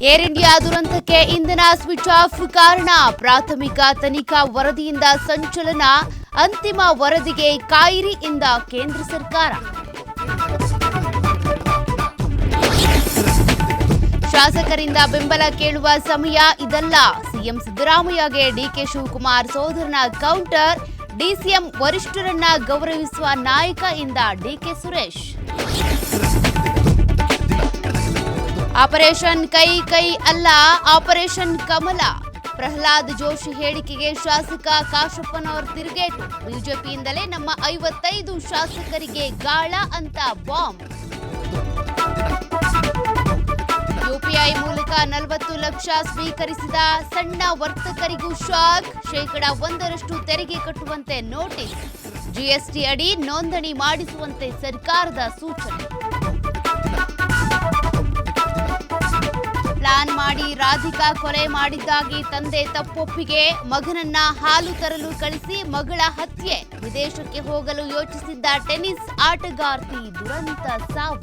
Air India ದುರಂತಕ್ಕೆ ಇಂಧನ switch off ಕಾರಣ. ಪ್ರಾಥಮಿಕ ತನಿಖಾ ವರದಿಯಿಂದ ಸಂಚಲನ. ಅಂತಿಮ ವರದಿಗೆ ಕಾಯಿರಿ ಎಂದ ಕೇಂದ್ರ ಸರ್ಕಾರ. ಶಾಸಕರಿಂದ ಬೆಂಬಲ ಕೇಳುವ ಸಮಯ ಇದಲ್ಲ. ಸಿಎಂ ಸಿದ್ದರಾಮಯ್ಯಗೆ ಡಿಕೆ ಶಿವಕುಮಾರ್ ಸೋದರನ ಕೌಂಟರ್. ಡಿಸಿಎಂ ವರಿಷ್ಠರನ್ನ ಗೌರವಿಸುವ ನಾಯಕ ಎಂದ ಡಿಕೆ ಸುರೇಶ್. ಆಪರೇಷನ್ ಕೈ ಅಲ್ಲ, ಆಪರೇಷನ್ ಕಮಲ. ಪ್ರಹ್ಲಾದ್ ಜೋಶಿ ಹೇಳಿಕೆಗೆ ಶಾಸಕ ಕಾಶಪ್ಪನವರ್ ತಿರುಗೇಟು. ಬಿಜೆಪಿಯಿಂದಲೇ ನಮ್ಮ 55 ಶಾಸಕರಿಗೆ ಗಾಳ ಅಂತ ಬಾಂಬ್. ಯುಪಿಐ ಮೂಲಕ 40 ಲಕ್ಷ ಸ್ವೀಕರಿಸಿದ ಸಣ್ಣ ವರ್ತಕರಿಗೂ ಶಾಕ್. %1 ತೆರಿಗೆ ಕಟ್ಟುವಂತೆ ನೋಟಿಸ್. ಜಿಎಸ್ಟಿ ಅಡಿ ನೋಂದಣಿ ಮಾಡಿಸುವಂತೆ ಸರ್ಕಾರದ ಸೂಚನೆ. ಪ್ಲಾನ್ ಮಾಡಿ ರಾಧಿಕಾ ಕೊಲೆ ಮಾಡಿದ್ದಾಗಿ ತಂದೆ ತಪ್ಪೊಪ್ಪಿಗೆ. ಮಗನನ್ನ ಹಾಲು ತರಲು ಕಳಿಸಿ ಮಗಳ ಹತ್ಯೆ. ವಿದೇಶಕ್ಕೆ ಹೋಗಲು ಯೋಚಿಸಿದ್ದ ಟೆನ್ನಿಸ್ ಆಟಗಾರ್ತಿ ದುರಂತ ಸಾವು.